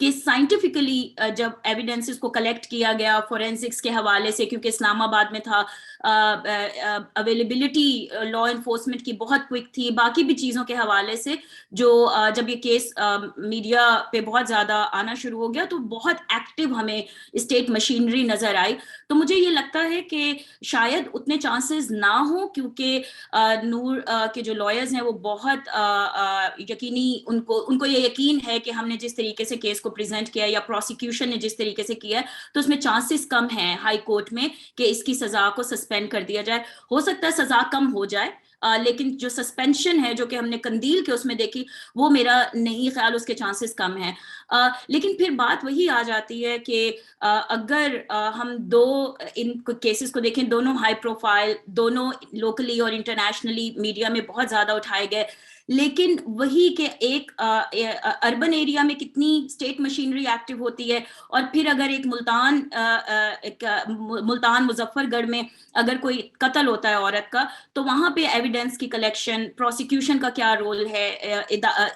کہ سائنٹیفکلی جب ایویڈنسز کو کلیکٹ کیا گیا فورینسکس کے حوالے سے, کیونکہ اسلام آباد میں تھا, اویلیبلٹی لا انفورسمنٹ کی بہت کوئک تھی, باقی بھی چیزوں کے حوالے سے, جو جب یہ کیس میڈیا پہ بہت زیادہ آنا شروع ہو گیا تو بہت ایکٹیو ہمیں اسٹیٹ مشینری نظر آئی. تو مجھے یہ لگتا ہے کہ شاید اتنے چانسز نہ ہوں, کیونکہ نور کے جو لائرز ہیں وہ بہت یقینی, ان کو یہ یقین ہے کہ ہم نے جس طریقے سے کیس کو پریزنٹ کیا یا پروسیکیوشن نے جس طریقے سے کیا ہے تو اس میں چانسز کم ہیں ہائی کورٹ میں کہ اس کی سزا کو سسپینڈ کر دیا جائے. ہو سکتا ہے سزا کم ہو جائے, لیکن جو سسپینشن ہے جو کہ ہم نے قندیل کے اس میں دیکھی, وہ میرا نہیں خیال اس کے چانسز کم ہیں. لیکن پھر بات وہی آ جاتی ہے کہ اگر ہم دو ان کیسز کو دیکھیں, دونوں ہائی پروفائل, دونوں لوکلی اور انٹرنیشنلی میڈیا میں بہت زیادہ اٹھائے گئے, لیکن وہی کہ ایک اربن ایریا میں کتنی اسٹیٹ مشینری ایکٹیو ہوتی ہے, اور پھر اگر ایک ملتان مظفر گڑھ میں اگر کوئی قتل ہوتا ہے عورت کا, تو وہاں پہ ایویڈنس کی کلیکشن, پروسیکیوشن کا کیا رول ہے,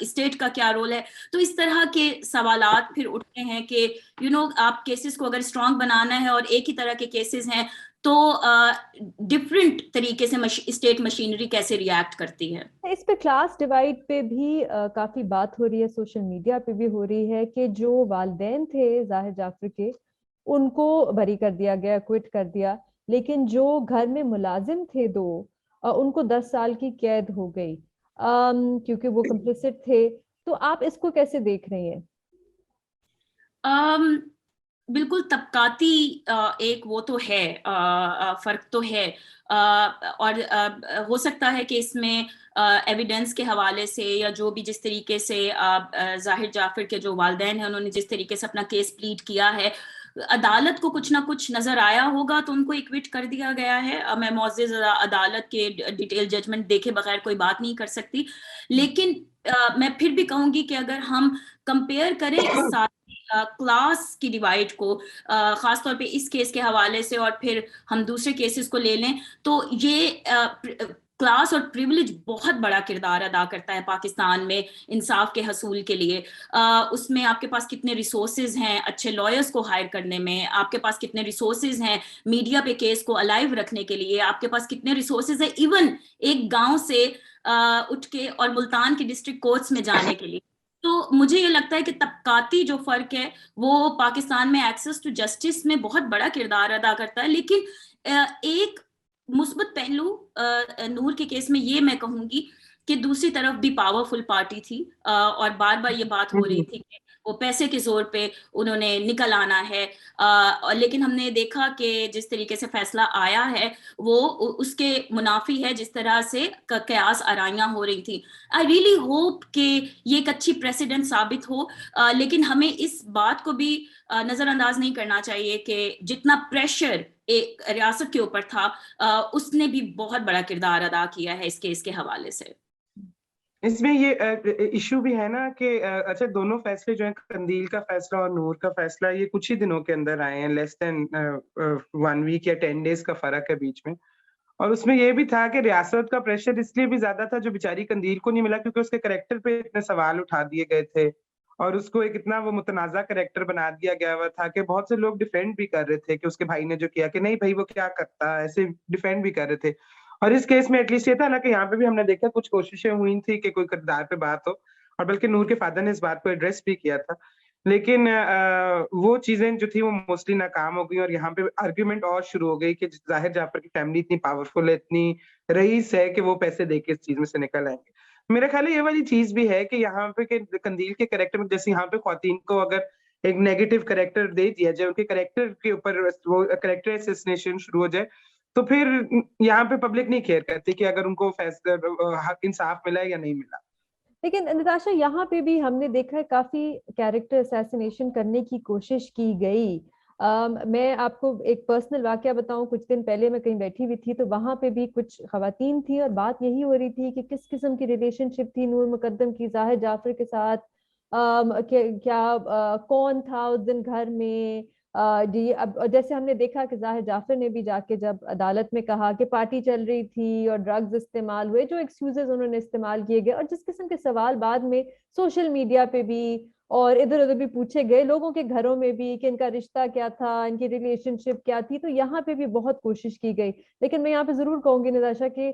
اسٹیٹ کا کیا رول ہے. تو اس طرح کے سوالات پھر اٹھتے ہیں کہ آپ کیسز کو اگر اسٹرانگ بنانا ہے اور ایک ہی طرح کے کیسز ہیں تو ڈفرینٹ طریقے سے اسٹیٹ مشینری کیسے ریئیکٹ کرتی ہے. اس پہ کلاس ڈیوائڈ پہ بھی کافی بات ہو رہی ہے, سوشل میڈیا پہ بھی ہو رہی ہے کہ جو والدین تھے ظاہر جعفر کے, ان کو بری کر دیا گیا, کوئٹ کر دیا, لیکن جو گھر میں ملازم تھے دو, ان کو 10 سال کی قید ہو گئی کیونکہ وہ کمپلیسٹ تھے. تو آپ اس کو کیسے دیکھ رہے ہیں؟ بالکل طبقاتی ایک وہ تو ہے, فرق تو ہے, اور ہو سکتا ہے کہ اس میں ایویڈنس کے حوالے سے یا جو بھی جس طریقے سے ظاہر جعفر کے جو والدین ہیں انہوں نے جس طریقے سے اپنا کیس پلیڈ کیا ہے, عدالت کو کچھ نہ کچھ نظر آیا ہوگا تو ان کو ایکوٹ کر دیا گیا ہے. میں معزز عدالت کے ڈیٹیل ججمنٹ دیکھے بغیر کوئی بات نہیں کر سکتی, لیکن میں پھر بھی کہوں گی کہ اگر ہم کمپیئر کریں اس سال کلاس کی ڈیوائڈ کو, خاص طور پہ اس کیس کے حوالے سے, اور پھر ہم دوسرے کیسز کو لے لیں, تو یہ کلاس اور پریولیج بہت بڑا کردار ادا کرتا ہے پاکستان میں انصاف کے حصول کے لیے. اس میں آپ کے پاس کتنے ریسورسز ہیں اچھے لائرز کو ہائر کرنے میں, آپ کے پاس کتنے ریسورسز ہیں میڈیا پہ کیس کو الائیو رکھنے کے لیے, آپ کے پاس کتنے ریسورسز ہیں ایون ایک گاؤں سے اٹھ کے اور ملتان کے ڈسٹرکٹ کورٹس میں جانے کے لیے. تو مجھے یہ لگتا ہے کہ طبقاتی جو فرق ہے وہ پاکستان میں ایکسس ٹو جسٹس میں بہت بڑا کردار ادا کرتا ہے. لیکن ایک مثبت پہلو نور کے کیس میں یہ میں کہوں گی کہ دوسری طرف بھی پاورفل پارٹی تھی, اور بار بار یہ بات ہو رہی تھی کہ وہ پیسے کے زور پہ انہوں نے نکل آنا ہے, لیکن ہم نے دیکھا کہ جس طریقے سے فیصلہ آیا ہے وہ اس کے منافی ہے, جس طرح سے قیاس آرائیاں ہو رہی تھی. آئی ریئلی ہوپ کہ یہ ایک اچھی پریسیڈنٹ ثابت ہو, لیکن ہمیں اس بات کو بھی نظر انداز نہیں کرنا چاہیے کہ جتنا پریشر ایک ریاست کے اوپر تھا اس نے بھی بہت بڑا کردار ادا کیا ہے اس کیس کے حوالے سے. اس میں یہ ایشو بھی ہے نا کہ اچھا دونوں فیصلے جو ہیں, قندیل کا فیصلہ اور نور کا فیصلہ, یہ کچھ ہی دنوں کے اندر آئے ہیں, لیس دین 1 ویک یا 10 days کا فرق ہے بیچ میں. اور اس میں یہ بھی تھا کہ ریاست کا پریشر اس لیے بھی زیادہ تھا جو بیچاری قندیل کو نہیں ملا, کیونکہ اس کے کریکٹر پہ اتنے سوال اٹھا دیے گئے تھے اور اس کو ایک اتنا وہ متنازع کریکٹر بنا دیا گیا ہوا تھا کہ بہت سے لوگ ڈیفینڈ بھی کر رہے تھے کہ اس کے بھائی نے جو کیا کہ نہیں بھائی وہ کیا کرتا, ایسے ڈیفینڈ بھی کر رہے تھے. اور اس کیس میں ایٹ لیسٹ یہ تھا نا کہ یہاں پہ بھی ہم نے دیکھا کچھ کوششیں ہوئی تھی کہ کوئی کردار پہ بات ہو, اور بلکہ نور کے فادر نے اس بات کو ایڈریس بھی کیا تھا, لیکن وہ چیزیں جو تھی وہ موسٹلی ناکام ہو گئی. اور یہاں پہ آرگیومنٹ اور شروع ہو گئی کہ ظاہر جعفر کی فیملی اتنی پاورفل ہے, اتنی رئیس ہے کہ وہ پیسے دے کے اس چیز میں سے نکل آئیں گے. میرا خیال ہے یہ والی چیز بھی ہے کہ یہاں پہ کہ قندیل کے کریکٹر میں جیسے یہاں پہ خواتین کو اگر ایک نیگیٹو کریکٹر دے دیا جائے, ان کے کریکٹر کے اوپر وہ کریکٹر اسیسنیشن شروع ہو جائے, تو پھر یہاں پہ پبلک نہیں کیئر کرتی کہ اگر ان کو انصاف ملا یا نہیں ملا. لیکن نتاشا یہاں پہ بھی ہم نے دیکھا ہے کافی کیریکٹر اسیسینیشن کرنے کی کوشش کی گئی. میں آپ کو ایک پرسنل واقعہ بتاؤں, کچھ دن پہلے میں کہیں بیٹھی ہوئی تھی تو وہاں پہ بھی کچھ خواتین تھیں اور بات یہی ہو رہی تھی کہ کس قسم کی ریلیشن شپ تھی نور مقدم کی ظاہر جعفر کے ساتھ, کیا کون تھا اس دن گھر میں. جی اب جیسے ہم نے دیکھا کہ ظاہر جعفر نے بھی جا کے جب عدالت میں کہا کہ پارٹی چل رہی تھی اور ڈرگز استعمال ہوئے, جو ایکسکیوزز انہوں نے استعمال کیے گئے, اور جس قسم کے سوال بعد میں سوشل میڈیا پہ بھی اور ادھر ادھر بھی پوچھے گئے لوگوں کے گھروں میں بھی کہ ان کا رشتہ کیا تھا, ان کی ریلیشن شپ کیا تھی, تو یہاں پہ بھی بہت کوشش کی گئی. لیکن میں یہاں پہ ضرور کہوں گی نتاشا کہ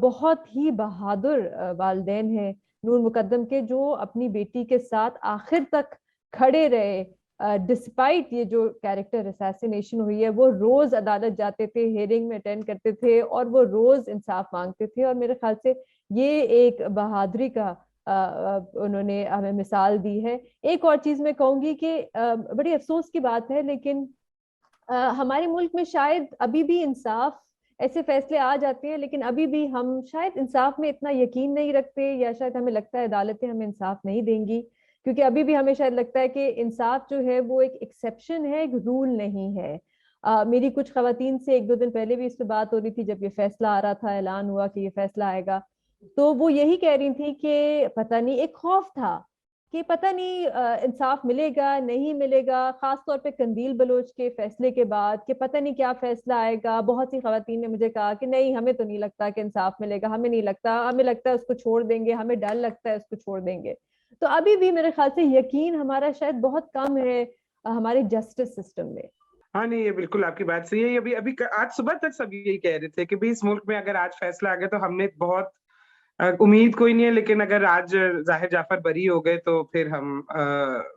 بہت ہی بہادر والدین ہیں نور مقدم کے, جو اپنی بیٹی کے ساتھ آخر تک کھڑے رہے. ڈسپائٹ یہ جو کیریکٹر اسیسینیشن ہوئی ہے, وہ روز عدالت جاتے تھے, ہیئرنگ میں اٹینڈ کرتے تھے, اور وہ روز انصاف مانگتے تھے. اور میرے خیال سے یہ ایک بہادری کا انہوں نے ہمیں مثال دی ہے. ایک اور چیز میں کہوں گی کہ بڑی افسوس کی بات ہے, لیکن ہمارے ملک میں شاید ابھی بھی انصاف, ایسے فیصلے آ جاتے ہیں لیکن ابھی بھی ہم شاید انصاف میں اتنا یقین نہیں رکھتے, یا شاید ہمیں لگتا ہے عدالتیں ہمیں انصاف نہیں دیں گی, کیونکہ ابھی بھی ہمیں شاید لگتا ہے کہ انصاف جو ہے وہ ایک ایکسیپشن ہے, ایک رول نہیں ہے. میری کچھ خواتین سے ایک دو دن پہلے بھی اس پہ بات ہو رہی تھی, جب یہ فیصلہ آ رہا تھا, اعلان ہوا کہ یہ فیصلہ آئے گا, تو وہ یہی کہہ رہی تھی کہ پتہ نہیں, ایک خوف تھا کہ پتہ نہیں انصاف ملے گا نہیں ملے گا, خاص طور پہ قندیل بلوچ کے فیصلے کے بعد, کہ پتہ نہیں کیا فیصلہ آئے گا. بہت سی خواتین نے مجھے کہا کہ نہیں, ہمیں تو نہیں لگتا کہ انصاف ملے گا, ہمیں نہیں لگتا, ہمیں لگتا ہے اس کو چھوڑ دیں گے, ہمیں ڈر لگتا ہے اس کو چھوڑ دیں گے. تو ابھی بھی میرے خیال سے یقین ہمارا شاید بہت کم ہے ہمارے جسٹس سسٹم میں. ہاں نہیں, یہ بالکل آپ کی بات صحیح ہے. ابھی ابھی آج صبح تک سب یہی کہہ رہے تھے کہ بھئی اس ملک میں اگر آج فیصلہ آ گیا تو ہم نے بہت امید کوئی نہیں ہے, لیکن اگر آج ظاہر جعفر بری ہو گئے تو پھر ہم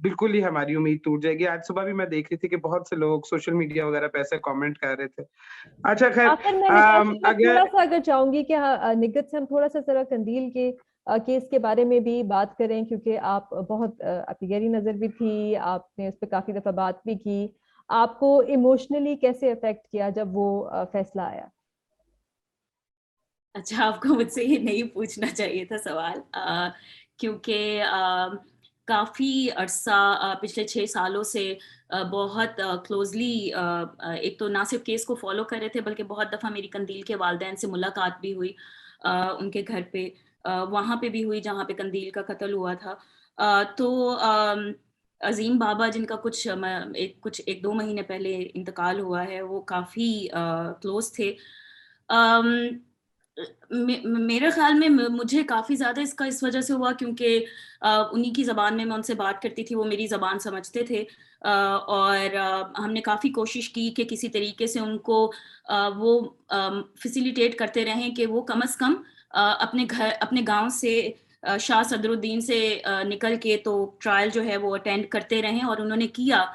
بالکل ہی ہماری امید ٹوٹ جائے گی. آج صبح بھی میں دیکھ رہی تھی کہ بہت سے لوگ سوشل میڈیا وغیرہ پہ ایسے کامنٹ کر رہے تھے. اچھا خیر, آخر میں تھوڑا سا اگر چاہوں گی کہ نگہت سے ہم تھوڑا سا ذرا قندیل کے کیس کے بارے میں بھی بات کریں, کیونکہ آپ بہت آپ کی گہری نظر بھی تھی, آپ نے اس پہ کافی دفعہ بات بھی کی. آپ کو ایموشنلی کیسے افیکٹ کیا جب وہ فیصلہ آیا؟ اچھا, آپ کو مجھ سے یہ نہیں پوچھنا چاہیے تھا سوال, کیونکہ کافی عرصہ پچھلے 6 سالوں سے بہت کلوزلی ایک تو نہ صرف کیس کو فالو کر رہے تھے, بلکہ بہت دفعہ میری قندیل کے والدین سے ملاقات بھی ہوئی, ان کے گھر پہ, وہاں پہ بھی ہوئی جہاں پہ قندیل کا قتل ہوا تھا. تو عظیم بابا جن کا کچھ 1-2 مہینے پہلے انتقال ہوا ہے, وہ کافی کلوز تھے. میرے خیال میں مجھے کافی زیادہ اس کا اس وجہ سے ہوا کیونکہ انہی کی زبان میں ان سے بات کرتی تھی, وہ میری زبان سمجھتے تھے, اور ہم نے کافی کوشش کی کہ کسی طریقے سے ان کو وہ فیسیلیٹیٹ کرتے رہیں کہ وہ کم از کم اپنے گاؤں سے شاہ صدر الدین سے نکل کے تو ٹرائل جو ہے وہ اٹینڈ کرتے رہیں, اور انہوں نے کیا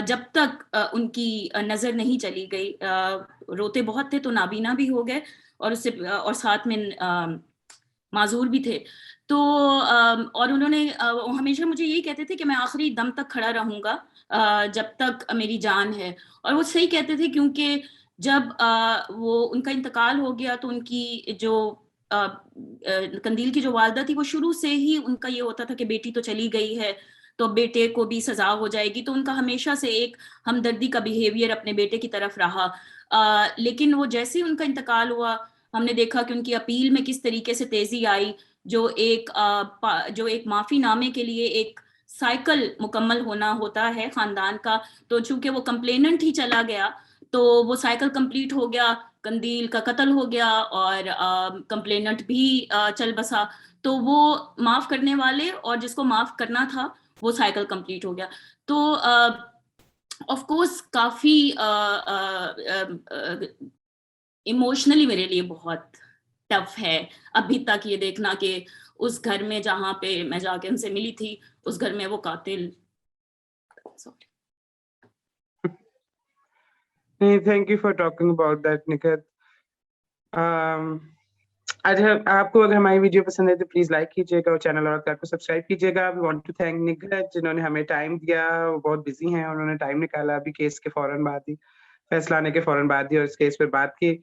جب تک ان کی نظر نہیں چلی گئی. روتے بہت تھے تو نابینا بھی ہو گئے, اور ساتھ میں معذور بھی تھے. تو اور انہوں نے ہمیشہ مجھے یہی کہتے تھے کہ میں آخری دم تک کھڑا رہوں گا جب تک میری جان ہے. اور وہ صحیح کہتے تھے, کیونکہ جب وہ ان کا انتقال ہو گیا تو ان کی جو قندیل کی جو والدہ تھی, وہ شروع سے ہی ان کا یہ ہوتا تھا کہ بیٹی تو چلی گئی ہے تو بیٹے کو بھی سزا ہو جائے گی, تو ان کا ہمیشہ سے ایک ہمدردی کا بیہیویئر اپنے بیٹے کی طرف رہا. لیکن وہ جیسے ہی ان کا انتقال ہوا, ہم نے دیکھا کہ ان کی اپیل میں کس طریقے سے تیزی آئی, جو ایک معافی نامے کے لیے ایک سائیکل مکمل ہونا ہوتا ہے خاندان کا, تو چونکہ وہ کمپلیننٹ ہی چلا گیا تو وہ سائیکل کمپلیٹ ہو گیا, قندیل کا قتل ہو گیا اور کمپلیننٹ بھی چل بسا, تو وہ معاف کرنے والے اور جس کو معاف کرنا تھا وہ سائیکل کمپلیٹ ہو گیا. تو آف کورس کافی ایموشنلی میرے لیے بہت ٹف ہے ابھی تک یہ دیکھنا کہ اس گھر میں جہاں پہ میں جا کے ان سے ملی تھی, اس گھر میں وہ قاتل. Thank you for talking about that Nikhat. آپ کو اگر ہماری ویڈیو پسند ہے تو پلیز لائک کیجیے گا اور چینل اور کو سبسکرائب کیجیے گا. We want to thank Nikhat جنہوں نے ہمیں ٹائم دیا, وہ بہت بزی ہیں, انہوں نے ٹائم نکالا ابھی کیس کے فوراً بعد ہی, فیصلہ آنے کے فوراً بعد ہی, اور اس کیس پہ بات کی.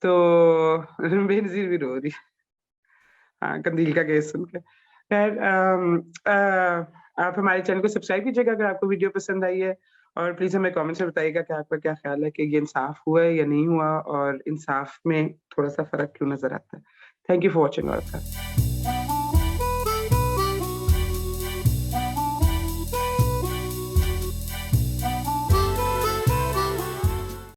تو بے نظیر بھی رو رہی, ہاں قندیل کا کیس سن کے. خیر, آپ ہمارے چینل کو سبسکرائب کیجیے گا اگر آپ کو ویڈیو پسند آئی ہے, اور پلیز ہمیں کامنٹس میں بتائیے گا کہ آپ کا کیا خیال ہے کہ یہ انصاف ہوا ہے یا نہیں ہوا, اور انصاف میں تھوڑا سا فرق کیوں نظر آتا ہے. Thank you for watching.